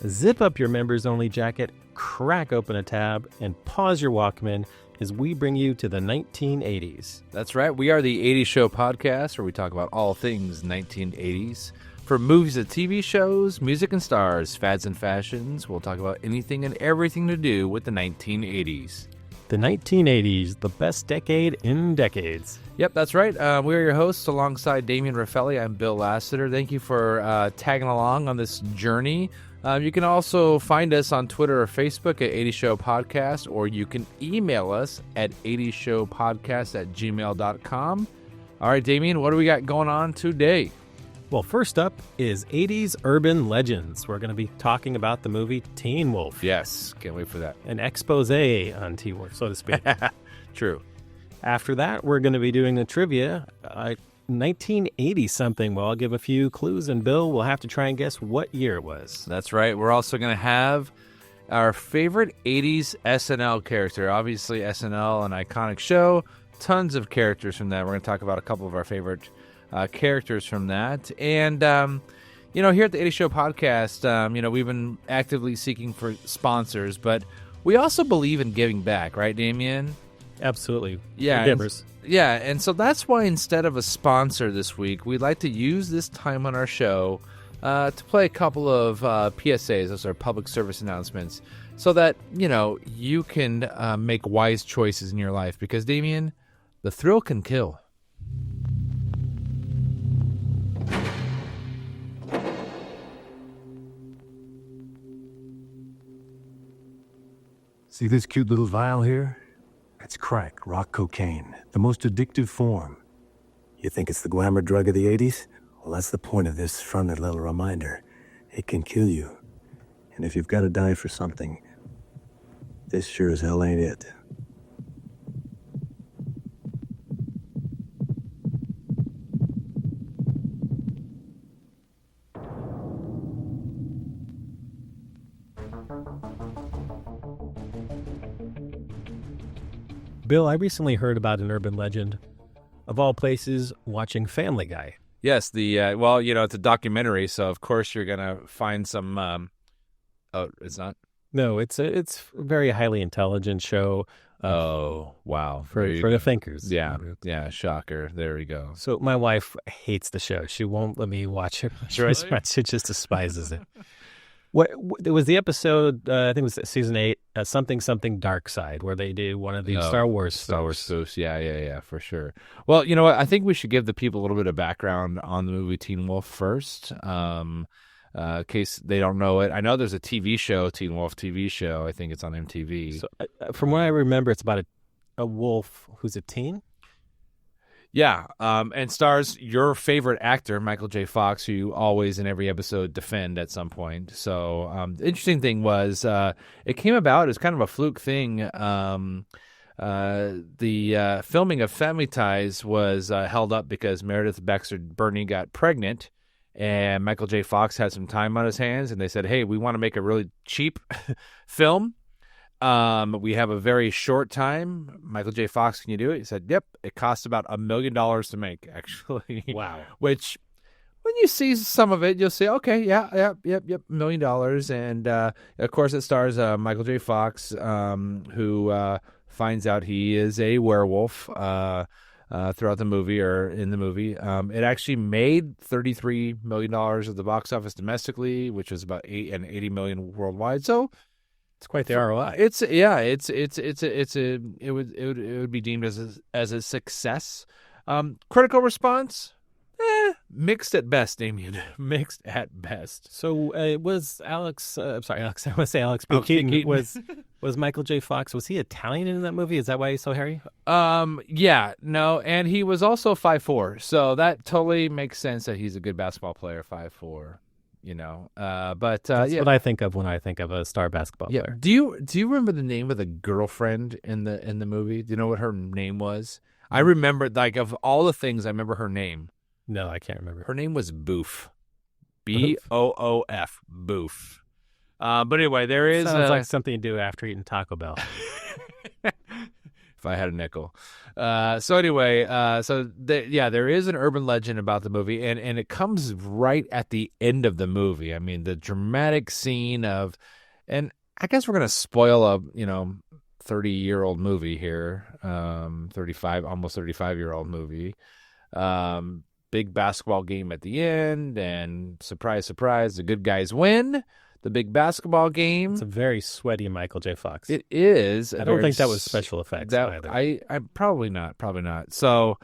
Zip up your members-only jacket, crack open a tab, and pause your Walkman as we bring you to the 1980s. That's right. We are the 80s Show podcast, where we talk about all things 1980s. From movies to TV shows, music and stars, fads and fashions, we'll talk about anything and everything to do with the 1980s. The 1980s, the best decade in decades. Yep, that's right. We are your hosts alongside Damian Raffelli. I'm Bill Lassiter. Thank you for tagging along on this journey. You can also find us on Twitter or Facebook at 80 Show Podcast, or you can email us at 80showpodcast@gmail.com. All right, Damian, what do we got going on today? Well, first up is 80s Urban Legends. We're going to be talking about the movie Teen Wolf. Yes, can't wait for that. An expose on Teen Wolf, so to speak. True. After that, we're going to be doing the trivia. 1980-something. Well, I'll give a few clues, and Bill will have to try and guess what year it was. That's right. We're also going to have our favorite 80s SNL character. Obviously, SNL, an iconic show. Tons of characters from that. We're going to talk about a couple of our favorite characters from that. And, here at the 80 Show Podcast, we've been actively seeking for sponsors, but we also believe in giving back, right, Damien? Absolutely. Yeah. Givers. And so that's why instead of a sponsor this week, we'd like to use this time on our show to play a couple of PSAs, those are public service announcements, so that, you can make wise choices in your life. Because, Damien, the thrill can kill. See this cute little vial here? It's crack, rock cocaine, the most addictive form. You think it's the glamour drug of the 80s? Well, that's the point of this friendly little reminder. It can kill you. And if you've got to die for something, this sure as hell ain't it. Bill, I recently heard about an urban legend, of all places, watching Family Guy. Yes, it's a documentary, so of course you're going to find some, it's not? No, it's a very highly intelligent show. Oh, wow. For the thinkers. Yeah, shocker. There we go. So my wife hates the show. She won't let me watch it. She just despises it. It was the episode, I think it was season 8, something Dark Side, where they do one of the Star Wars spoofs. Yeah, for sure. Well, you know what? I think we should give the people a little bit of background on the movie Teen Wolf first, in case they don't know it. I know there's a TV show, Teen Wolf TV show. I think it's on MTV. So, from what I remember, it's about a wolf who's a teen. Yeah, and stars your favorite actor, Michael J. Fox, who you always in every episode defend at some point. So the interesting thing was it came about as kind of a fluke thing. The filming of Family Ties was held up because Meredith Baxter Birney got pregnant, and Michael J. Fox had some time on his hands, and they said, hey, we want to make a really cheap film. We have a very short time. Michael J. Fox, can you do it? He said, yep. It costs about $1 million to make, actually. Wow. Which, when you see some of it, you'll say, okay, yep, $1 million. And, of course, it stars Michael J. Fox, who finds out he is a werewolf throughout the movie, or in the movie. It actually made $33 million at the box office domestically, which was about $80 million worldwide. So, it's quite the ROI. It would be deemed as a success. Critical response, mixed at best, Damien. Mixed at best. So it was Alex. I'm sorry, Alex. I want to say Alex B. Keaton. Was Michael J. Fox? Was he Italian in that movie? Is that why he's so hairy? Yeah, no, and he was also 5'4", so that totally makes sense that he's a good basketball player, 5'4". But that's what I think of when I think of a star basketball player. Do you remember the name of the girlfriend in the movie? Do you know what her name was? I remember, like, of all the things, I remember her name. No, I can't remember. Her name was Boof. Boof. Boof. But anyway, there is sounds like something you do after eating Taco Bell. if I had a nickel. So anyway, there is an urban legend about the movie, and it comes right at the end of the movie. I mean, the dramatic scene of, and I guess we're gonna spoil a 30-year-old movie here, 35, almost 35-year-old movie. Big basketball game at the end, and surprise, surprise, the good guys win the big basketball game. It's a very sweaty Michael J. Fox. It is. I don't think that was special effects either. I probably not. So,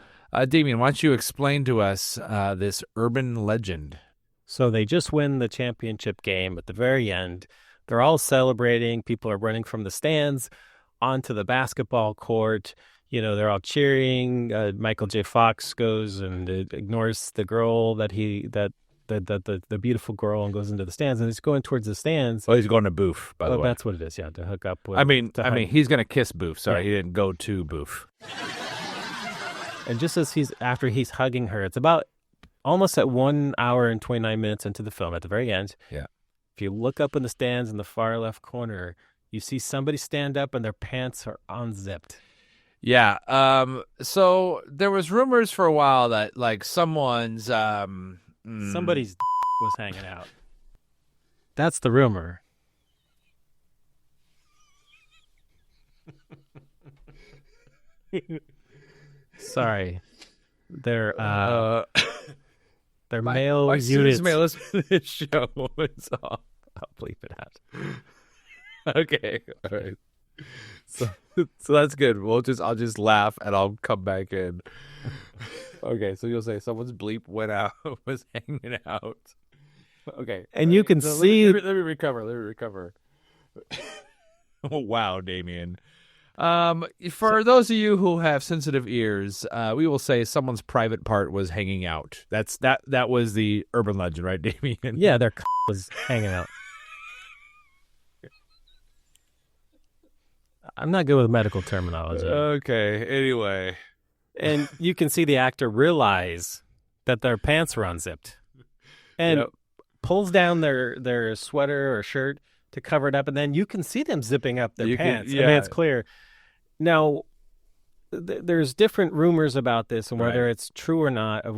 Damien, why don't you explain to us this urban legend? So they just win the championship game at the very end. They're all celebrating. People are running from the stands onto the basketball court. They're all cheering. Michael J. Fox goes and ignores the girl the beautiful girl, and goes into the stands, and he's going towards the stands. Well, he's going to Boof, by the way. That's what it is, yeah, to hook up with. I mean, he's going to kiss Boof. Sorry, He didn't go to Boof. And just as after he's hugging her, it's about almost at 1 hour and 29 minutes into the film, at the very end. Yeah. If you look up in the stands in the far left corner, you see somebody stand up and their pants are unzipped. Yeah. So there was rumors for a while that like somebody's was hanging out. That's the rumor. Sorry. Their male units. This show is off. I'll bleep it out. Okay. All right. So that's good. I'll just laugh and I'll come back in. Okay, so you'll say someone's bleep went out, was hanging out. Okay. And you can see. Let me recover. Oh, wow, Damien. For those of you who have sensitive ears, we will say someone's private part was hanging out. That was the urban legend, right, Damien? Yeah, their was hanging out. I'm not good with medical terminology. Okay, anyway. And you can see the actor realize that their pants were unzipped and pulls down their sweater or shirt to cover it up, and then you can see them zipping up their pants. I mean, it's clear. Now, there's different rumors about this and whether it's true or not of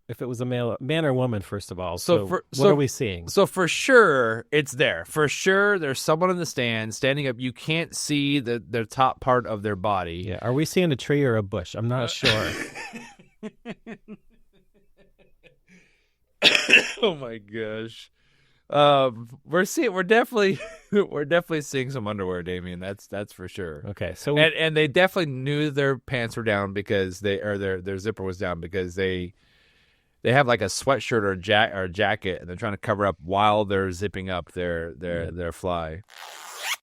if it was a man or woman, first of all. So what are we seeing? So for sure, it's there. For sure, there's someone in the stand standing up. You can't see the top part of their body. Yeah. Are we seeing a tree or a bush? I'm not sure. Oh my gosh. We're definitely seeing some underwear, Damien. That's for sure. Okay, so and they definitely knew their pants were down because their zipper was down because they have like a sweatshirt or a jacket, and they're trying to cover up while they're zipping up their fly.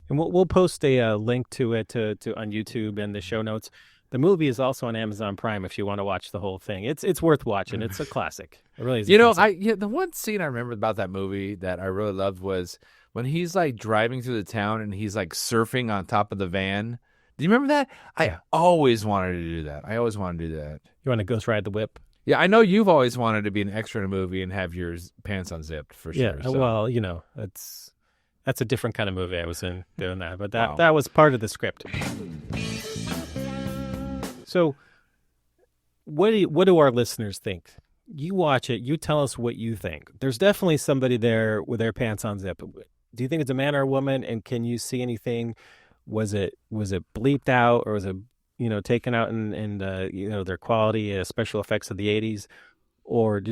And we'll post a link to it to on YouTube and the show notes. The movie is also on Amazon Prime if you want to watch the whole thing. It's worth watching. It's a classic. It really is. The one scene I remember about that movie that I really loved was when he's like driving through the town and he's like surfing on top of the van. Do you remember that? I always wanted to do that. You want to ghost ride the whip? Yeah, I know you've always wanted to be an extra in a movie and have your pants unzipped for sure. Yeah, well, that's a different kind of movie I was in doing that, but that was part of the script. So, what do our listeners think? You watch it. You tell us what you think. There's definitely somebody there with their pants unzipped. Do you think it's a man or a woman? And can you see anything? Was it bleeped out, or was it taken out in their quality special effects of the 80s? Or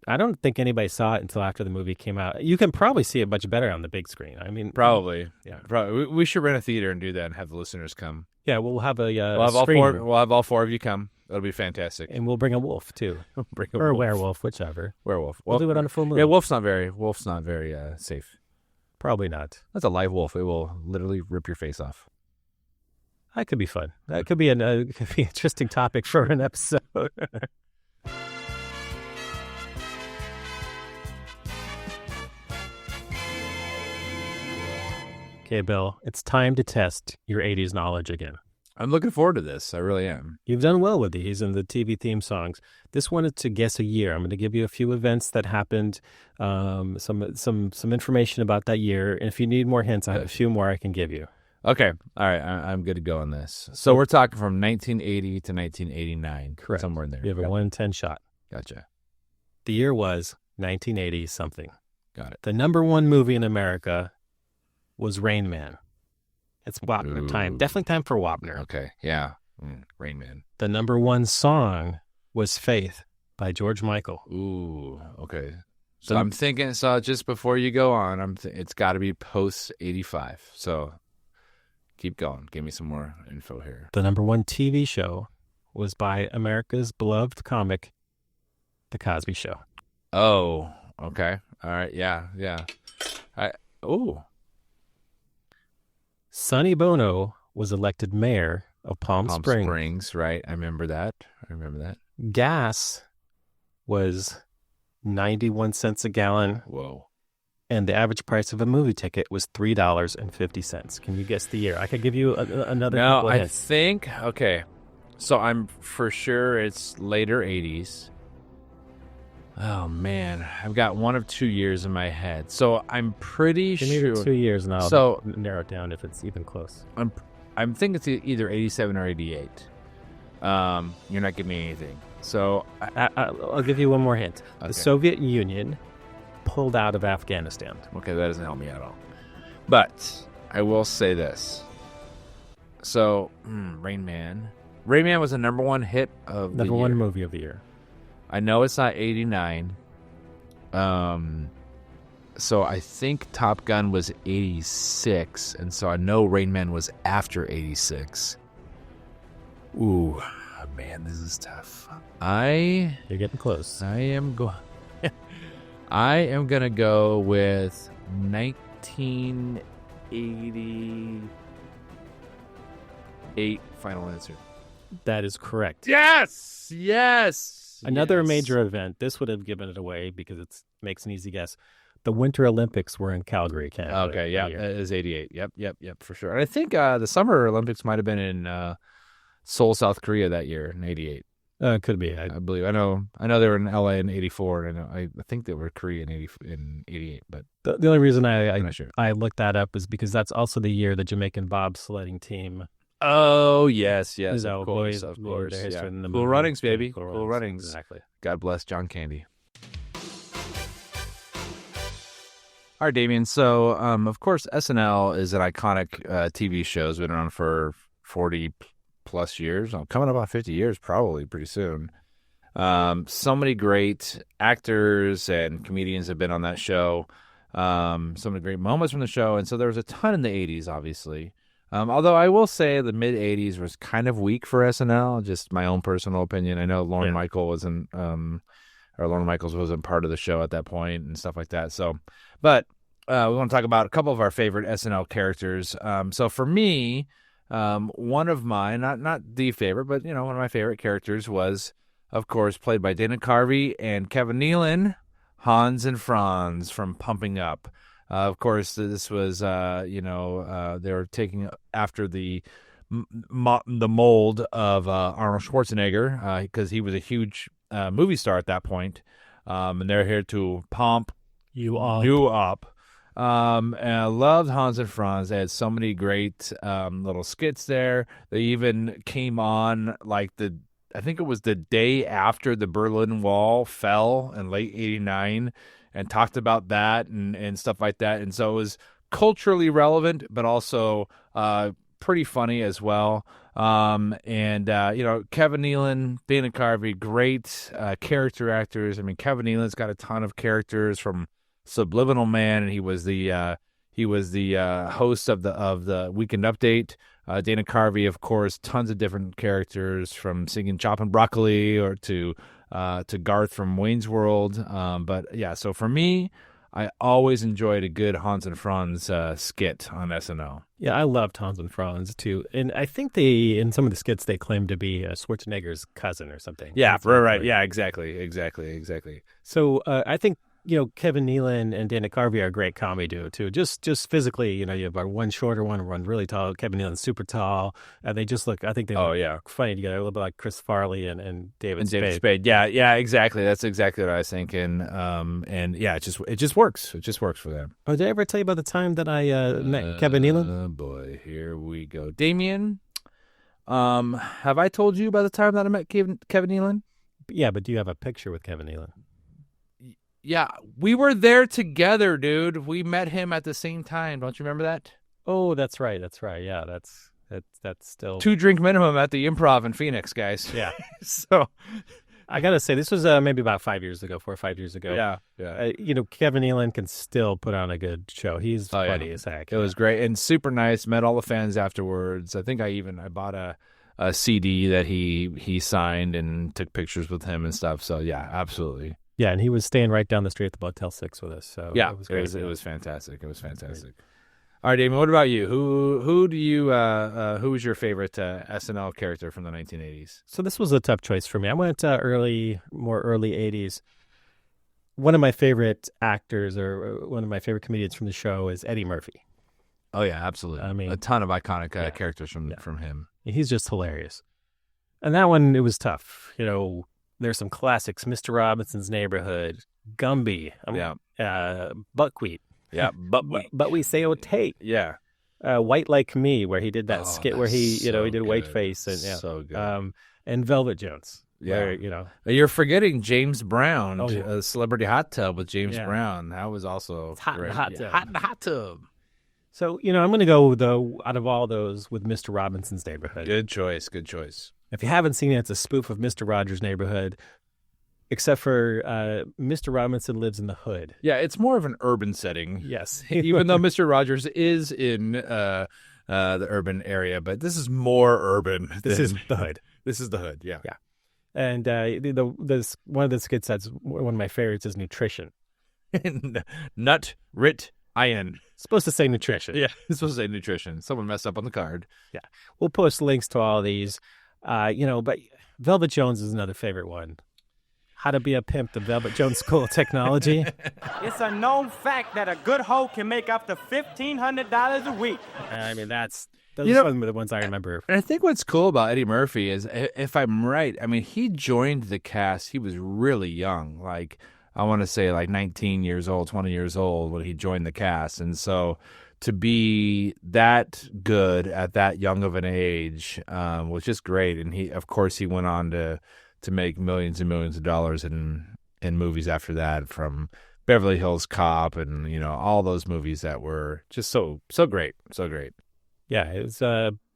I don't think anybody saw it until after the movie came out. You can probably see it much better on the big screen. I mean, probably. Yeah, probably. We should rent a theater and do that and have the listeners come. Yeah, we'll have we'll have all four of you come. It'll be fantastic. And we'll bring a wolf too. Or a werewolf, whichever. Werewolf. We'll do it on a full moon. Yeah, wolf's not very safe. Probably not. That's a live wolf. It will literally rip your face off. That could be fun. That could be an interesting topic for an episode. Okay, Bill, it's time to test your 80s knowledge again. I'm looking forward to this. I really am. You've done well with these and the TV theme songs. This one is to guess a year. I'm going to give you a few events that happened, some information about that year. And if you need more hints, I have a few more I can give you. Okay. All right. I'm good to go on this. So we're talking from 1980 to 1989. Correct. Somewhere in there. You have a 1 in 10 shot. Gotcha. The year was 1980 something. Got it. The number one movie in America was Rain Man. It's Wapner time. Definitely time for Wapner. Okay. Yeah. Rain Man. The number one song was Faith by George Michael. Ooh. Okay. So I'm thinking, just before you go on, it's got to be post 85. So keep going. Give me some more info here. The number one TV show was by America's beloved comic, The Cosby Show. Oh, okay. All right. Yeah. Sonny Bono was elected mayor of Palm Springs, right. I remember that. Gas was 91 cents a gallon. Whoa. And the average price of a movie ticket was $3.50. Can you guess the year? I could give you another couple of hints. Think, okay. So I'm for sure it's later 80s. Oh, man. I've got one of 2 years in my head. So I'm pretty Give sure. me 2 years and I'll narrow it down if it's even close. I'm thinking it's either 87 or 88. You're not giving me anything. So I'll give you one more hint. Okay. The Soviet Union pulled out of Afghanistan. Okay, that doesn't help me at all. But I will say this. So, Rain Man. Rain Man was the number one hit of the Number year. one movie of the year. I know it's not 89. So I think Top Gun was 86, and so I know Rain Man was after 86. Ooh, man, this is tough. You're getting close. I am gonna go with 1988. Final answer. That is correct. Yes. Another major event. This would have given it away because it makes an easy guess. The Winter Olympics were in Calgary, Canada. Okay, yeah, it is 88. Yep, for sure. And I think the Summer Olympics might have been in Seoul, South Korea that year in 88. Could be. I believe. I know they were in LA in 84, and I think they were Korea in 88. But the only reason I'm not sure. I looked that up is because that's also the year the Jamaican bobsledding team. Oh yes, of course. Yeah. Cool runnings, baby. Cool runnings. Exactly. God bless John Candy. All right, Damien. So, of course, SNL is an iconic TV show. It's been around for 40 plus years. Coming up on 50 years, probably pretty soon. So many great actors and comedians have been on that show. So many great moments from the show. And so there was a ton in the 80s, obviously. Although I will say the mid 80s was kind of weak for SNL, just my own personal opinion. I know Lorne Michaels wasn't part of the show at that point and stuff like that. So, but we want to talk about a couple of our favorite SNL characters. So for me, one of mine, not the favorite, but one of my favorite characters was, of course, played by Dana Carvey and Kevin Nealon, Hans and Franz from Pumping Up. Of course, this was, they were taking after the mold of Arnold Schwarzenegger because he was a huge movie star at that point. And they're here to pump you up. And I loved Hans and Franz. They had so many great little skits there. They even came on I think it was the day after the Berlin Wall fell in late '89. And talked about that and stuff like that. And so it was culturally relevant, but also pretty funny as well. Kevin Nealon, Dana Carvey, great character actors. I mean, Kevin Nealon's got a ton of characters from Subliminal Man, and he was the host of the Weekend Update. Dana Carvey, of course, tons of different characters from singing Choppin' Broccoli or to Garth from Wayne's World. But yeah, so for me, I always enjoyed a good Hans and Franz skit on SNL. Yeah, I loved Hans and Franz too. And I think in some of the skits, they claim to be Schwarzenegger's cousin or something. Yeah, right. Yeah, exactly. So I think Kevin Nealon and Dana Carvey are a great comedy duo too. Just physically, you have one shorter one really tall. Kevin Nealon's super tall, and they just look. I think they look funny together, a little bit like Chris Farley and David Spade. Yeah, exactly. That's exactly what I was thinking. And yeah, it just works. It just works for them. Oh, did I ever tell you about the time that I met Kevin Nealon? Oh boy, here we go, Damien. Have I told you about the time that I met Kevin Nealon? Yeah, but do you have a picture with Kevin Nealon? Yeah, we were there together, dude. We met him at the same time. Don't you remember that? Oh, that's right. Yeah, that's still 2-drink minimum at the Improv in Phoenix, guys. Yeah. So I gotta say, this was maybe about 4 or 5 years ago. Yeah. Kevin Nealon can still put on a good show. He's funny as heck. It was great and super nice. Met all the fans afterwards. I think I bought a CD that he signed and took pictures with him and stuff. So yeah, absolutely. Yeah, and he was staying right down the street at the Motel 6 with us. So yeah, it was great. It was fantastic. It was fantastic. All right, Damon, what about you? Who was your favorite SNL character from the 1980s? So this was a tough choice for me. I went early 80s. One of my favorite actors or one of my favorite comedians from the show is Eddie Murphy. Oh yeah, absolutely. I mean, a ton of iconic characters from him. He's just hilarious. And that one, it was tough. There's some classics: Mr. Robinson's Neighborhood, Gumby, Buckwheat. Yeah, but we say Tate. Yeah, White Like Me, where he did that skit where he, so he did good. Whiteface and so good. And Velvet Jones. Yeah, where, you're forgetting James Brown, a Celebrity Hot Tub with James Brown. That was also hot great. Hot Tub. Hot in the Hot Tub. So I'm going to go though out of all those with Mr. Robinson's Neighborhood. Good choice. If you haven't seen it, it's a spoof of Mr. Rogers' Neighborhood. Except for Mr. Robinson lives in the hood. Yeah, it's more of an urban setting. Yes. Even though Mr. Rogers is in the urban area, but this is more urban. This is the hood. This is the hood, yeah. Yeah. And this one of the skits that's one of my favorites is nutrition. Nut, rit, iron. Supposed to say nutrition. Yeah, it's supposed to say nutrition. Someone messed up on the card. Yeah. We'll post links to all these. But Velvet Jones is another favorite one. How to Be a Pimp, the Velvet Jones School of Technology. It's a known fact that a good hoe can make up to $1,500 a week. I mean, those are the ones I remember. And I think what's cool about Eddie Murphy is, if I'm right, I mean, he joined the cast. He was really young, like I want to say like 19 years old, 20 years old when he joined the cast. And so to be that good at that young of an age was just great. And he went on to make millions and millions of dollars in movies after that, from Beverly Hills Cop and all those movies that were just so great. Yeah, it was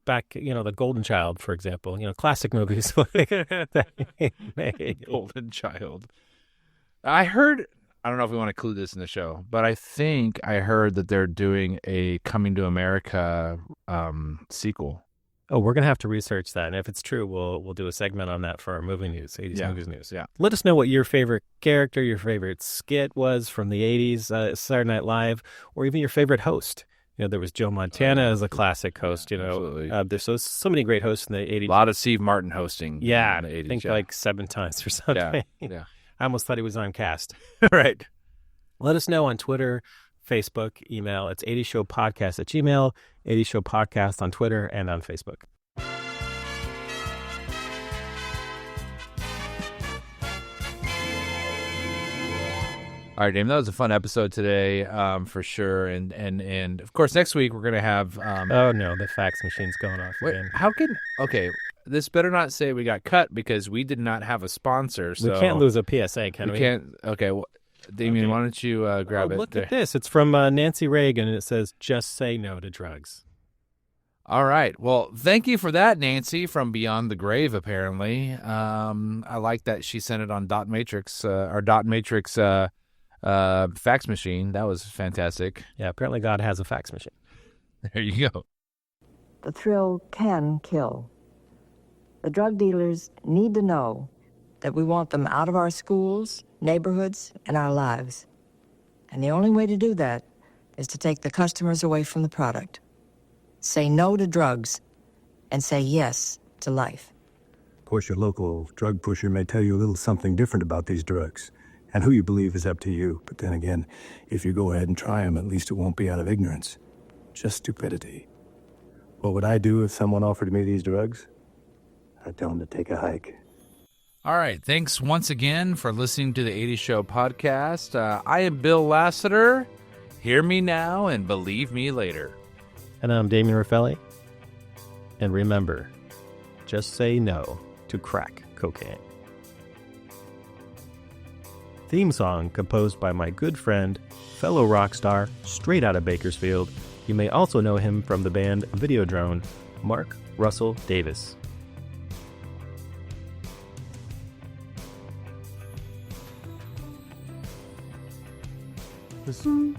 back, The Golden Child, for example, classic movies. Golden Child. I don't know if we want to include this in the show, but I think I heard that they're doing a Coming to America sequel. Oh, we're going to have to research that. And if it's true, we'll do a segment on that for our movie news, 80s movies news. Yeah. Let us know what your favorite character, your favorite skit was from the 80s, Saturday Night Live, or even your favorite host. There was Joe Montana as a classic host, Absolutely. There's so many great hosts in the 80s. A lot of Steve Martin hosting. Yeah, in the 80s, I think like 7 times or something. Yeah. I almost thought he was on cast. Right. Let us know on Twitter, Facebook, email. It's 80showpodcast@gmail.com, 80showpodcast on Twitter and on Facebook. All right, Dave, that was a fun episode today, for sure. And of course, next week we're going to have... oh, no, the fax machine's going off again. Okay, this better not say we got cut because we did not have a sponsor. So we can't lose a PSA, can we? We can't. Okay, well, Damien, why don't you grab it? Look at this. It's from Nancy Reagan, and it says, "Just say no to drugs." All right. Well, thank you for that, Nancy, from Beyond the Grave, apparently. I like that she sent it on Dot Matrix, our Dot Matrix fax machine. That was fantastic. Yeah, apparently God has a fax machine. There you go. The thrill can kill. The drug dealers need to know that we want them out of our schools, neighborhoods, and our lives. And the only way to do that is to take the customers away from the product. Say no to drugs and say yes to life. Of course, your local drug pusher may tell you a little something different about these drugs. And who you believe is up to you. But then again, if you go ahead and try them, at least it won't be out of ignorance. Just stupidity. What would I do if someone offered me these drugs? I'd tell them to take a hike. All right. Thanks once again for listening to the 80s Show podcast. I am Bill Lassiter. Hear me now and believe me later. And I'm Damien Raffelli. And remember, just say no to crack cocaine. Theme song composed by my good friend, fellow rock star, straight out of Bakersfield. You may also know him from the band Videodrone, Mark Russell Davis. Zoom.